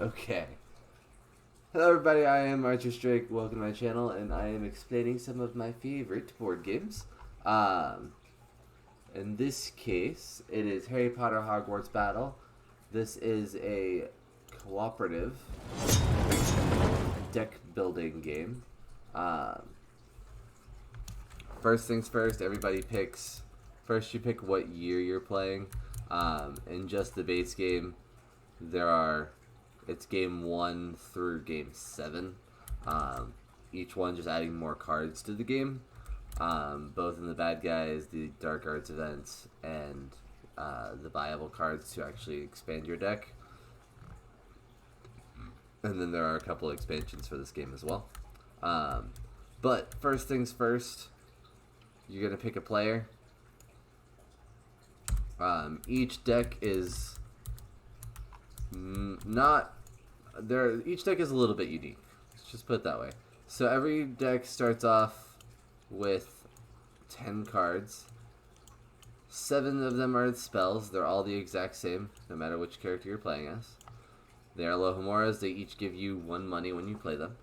Okay. Hello everybody, I am MartrysDrake. Welcome to my channel, and I am explaining some of my favorite board games. In this case, it is Harry Potter Hogwarts Battle. This is a cooperative deck building game. First things first, everybody picks. First, you pick what year you're playing. In just the base game, it's game 1 through game 7. Each one just adding more cards to the game, both in the bad guys, the dark arts events, and the viable cards to actually expand your deck. And then there are a couple of expansions for this game as well. But first things first, you're going to pick a player. Each deck is each deck is a little bit unique. Let's just put it that way. So every deck starts off with 10 cards. 7 of them are spells. They're all the exact same, no matter which character you're playing as. They are Lohomoras. They each give you 1 money when you play them.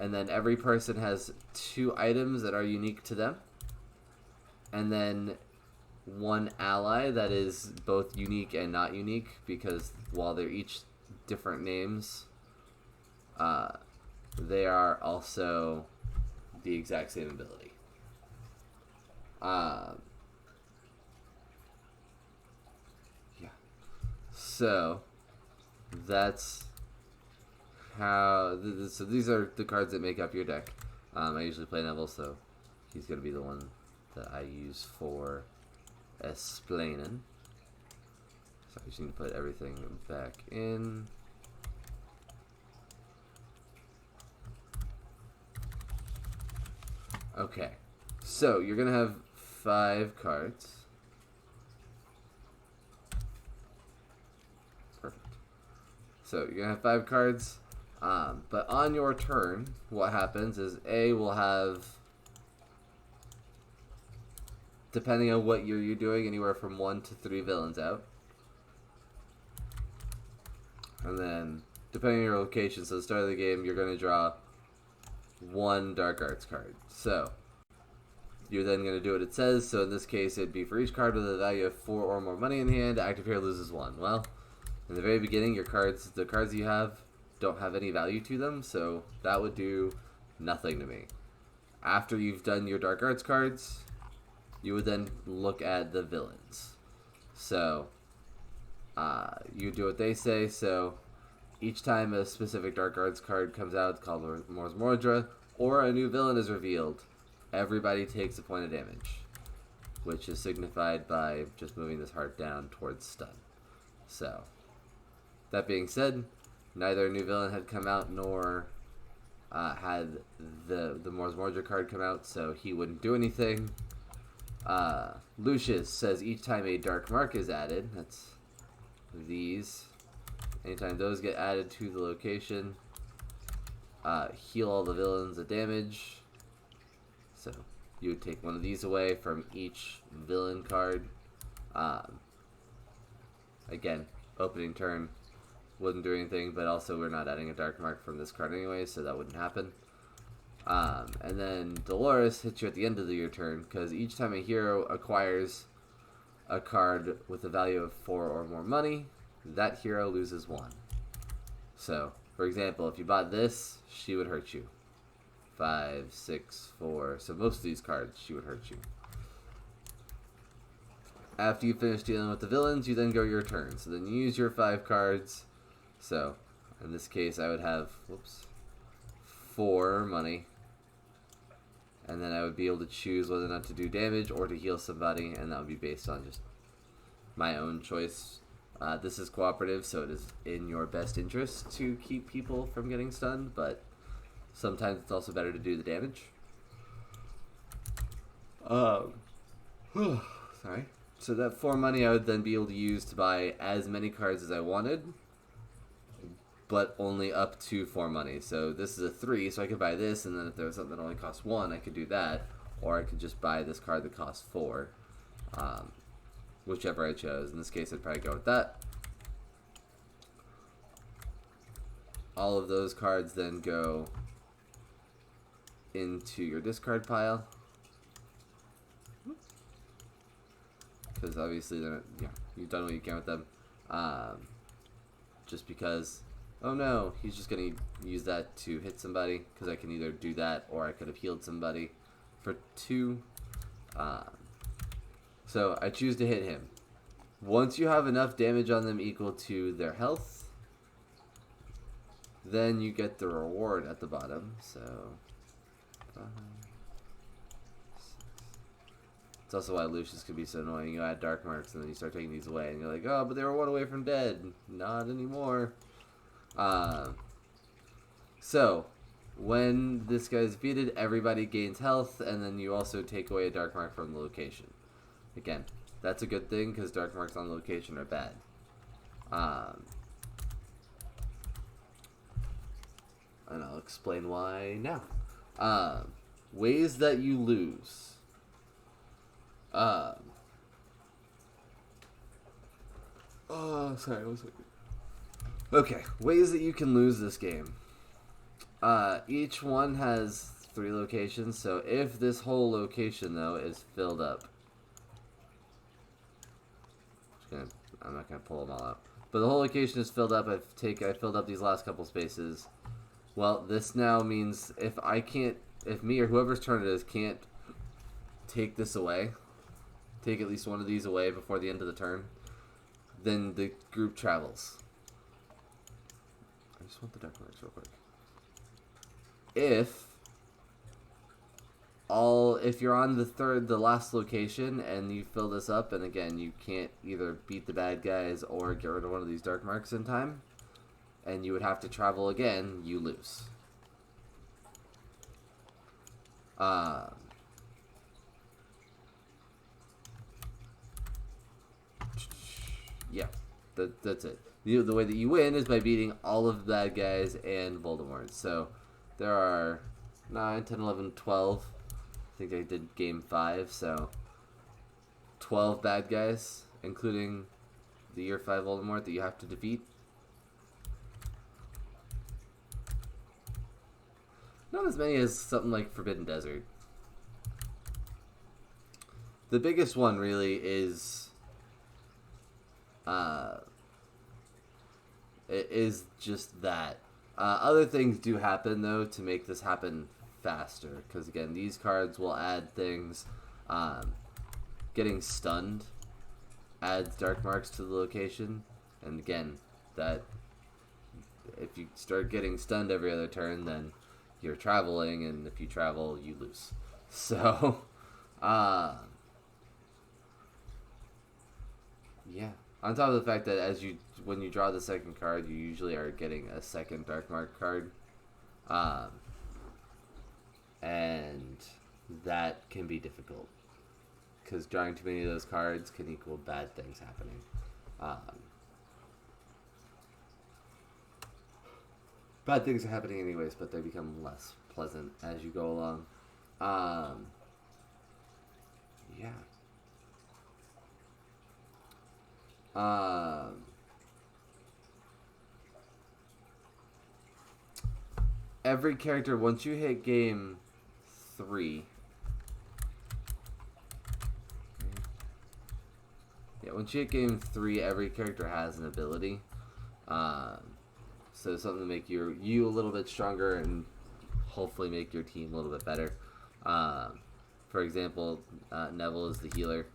And then every person has 2 items that are unique to them. And then 1 ally that is both unique and not unique, because while they're each different names, they are also the exact same ability. Yeah. So that's how. So these are the cards that make up your deck. I usually play Neville, so he's gonna be the one that I use for explaining. So I just need to put everything back in. Okay, so you're gonna have 5 cards. Perfect. So you're gonna have 5 cards, but on your turn, what happens is A will have, depending on what year you're doing, anywhere from 1 to 3 villains out. And then, depending on your location, so at the start of the game, you're going to draw 1 Dark Arts card. So, you're then going to do what it says. So in this case, it'd be for each card with a value of 4 or more money in the hand, active hero loses 1. Well, in the very beginning, the cards you have don't have any value to them, so that would do nothing to me. After you've done your Dark Arts cards, you would then look at the villains. So, you do what they say. So, each time a specific Dark Arts card comes out, called MartrysDrake, or a new villain is revealed, everybody takes a point of damage, which is signified by just moving this heart down towards stun. So, that being said, neither a new villain had come out nor had the MartrysDrake card come out, so he wouldn't do anything. Lucius says each time a dark mark is added, that's these, anytime those get added to the location, heal all the villains the damage. So you would take one of these away from each villain card. Again, opening turn wouldn't do anything, but also we're not adding a dark mark from this card anyway, so that wouldn't happen. And then Dolores hits you at the end of your turn, because each time a hero acquires a card with a value of 4 or more money, that hero loses 1. So, for example, if you bought this, she would hurt you. 5, 6, 4. So most of these cards, she would hurt you. After you finish dealing with the villains, you then go your turn. So then you use your 5 cards. So, in this case, I would have 4 money. And then I would be able to choose whether or not to do damage or to heal somebody, and that would be based on just my own choice. This is cooperative, so it is in your best interest to keep people from getting stunned, but sometimes it's also better to do the damage. Sorry. So that 4 money I would then be able to use to buy as many cards as I wanted, but only up to 4 money. So this is a 3, so I could buy this, and then if there was something that only costs 1, I could do that, or I could just buy this card that costs 4. whichever I chose. In this case, I'd probably go with that. All of those cards then go into your discard pile. Because obviously, you've done what you can with them. Just because, oh no, he's just going to use that to hit somebody. Because I can either do that or I could have healed somebody for 2. So I choose to hit him. Once you have enough damage on them equal to their health, then you get the reward at the bottom. So 5, 6. It's also why Lucius can be so annoying. You add dark marks and then you start taking these away and you're like, oh, but they were 1 away from dead. Not anymore. So when this guy is defeated, everybody gains health, and then you also take away a dark mark from the location. Again, that's a good thing because dark marks on the location are bad. And I'll explain why now. Ways that you lose. Sorry, one second. Okay, ways that you can lose this game. Each one has 3 locations, so if this whole location, though, is filled up, I'm not gonna pull them all out, but the whole location is filled up. I filled up these last couple spaces. Well, this now means if me or whoever's turn it is can't take this away, take at least one of these away before the end of the turn, then the group travels. I just want the dark marks real quick. If you're on the last location and you fill this up, and again you can't either beat the bad guys or get rid of one of these dark marks in time, and you would have to travel again, you lose. Yeah, that's it. The way that you win is by beating all of the bad guys and Voldemort. So there are 9, 10, 11, 12. I think I did game 5, so 12 bad guys, including the year 5 Voldemort that you have to defeat. Not as many as something like Forbidden Desert. The biggest one really is it is just that. Other things do happen though to make this happen faster, because again these cards will add things. Getting stunned adds dark marks to the location, and again that if you start getting stunned every other turn, then you're traveling, and if you travel you lose. So yeah, on top of the fact that when you draw the second card, you usually are getting a second dark mark card, and that can be difficult because drawing too many of those cards can equal bad things happening. Bad things are happening anyways, but they become less pleasant as you go along. Yeah. Every character, once you hit game 3, once you hit game 3, every character has an ability. So something to make you a little bit stronger and hopefully make your team a little bit better. For example, Neville is the healer.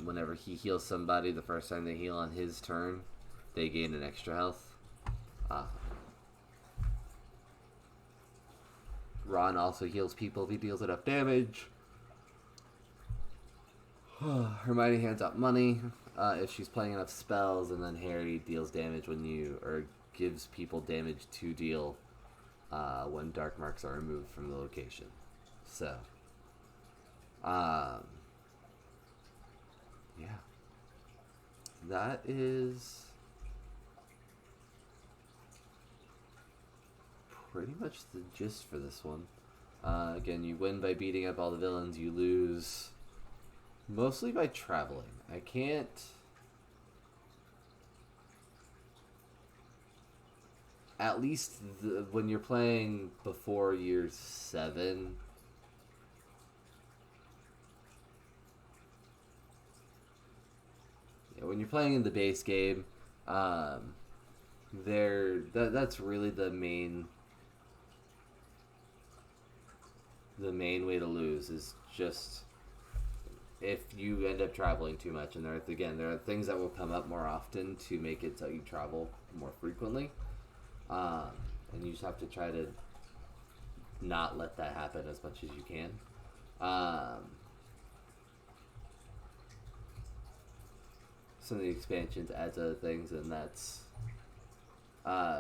Whenever he heals somebody, the first time they heal on his turn, they gain an extra health. Ron also heals people if he deals enough damage. Hermione hands out money if she's playing enough spells, and then Harry deals damage or gives people damage to deal when dark marks are removed from the location. So, yeah, that is pretty much the gist for this one. Again, you win by beating up all the villains. You lose Mostly by traveling. I can't... At least when you're playing before year 7... Yeah, when you're playing in the base game, that's really the main way to lose is just if you end up traveling too much. And there are things that will come up more often to make it so you travel more frequently, and you just have to try to not let that happen as much as you can. Some of the expansions adds other things, and that's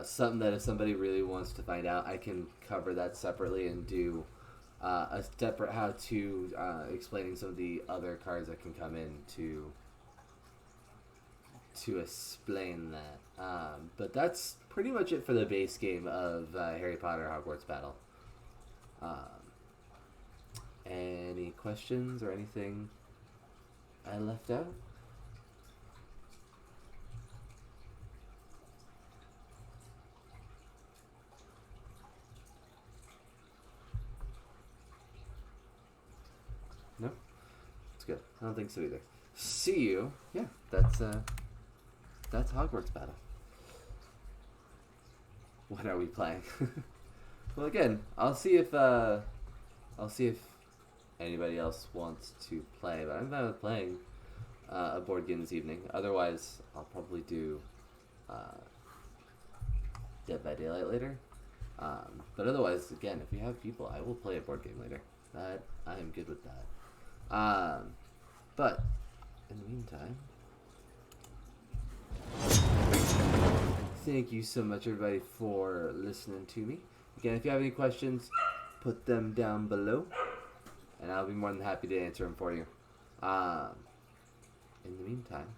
something that if somebody really wants to find out, I can cover that separately and do a separate how-to explaining some of the other cards that can come in to explain that. But that's pretty much it for the base game of Harry Potter Hogwarts Battle. Any questions or anything I left out? No? It's good. I don't think so either. See you. Yeah, that's Hogwarts Battle. What are we playing? Well, again, I'll see if anybody else wants to play, but I'm not playing a board game this evening. Otherwise, I'll probably do Dead by Daylight later. But otherwise, again, if we have people, I will play a board game later. That I am good with that. But in the meantime, thank you so much, everybody, for listening to me. Again, if you have any questions, put them down below, and I'll be more than happy to answer them for you. In the meantime,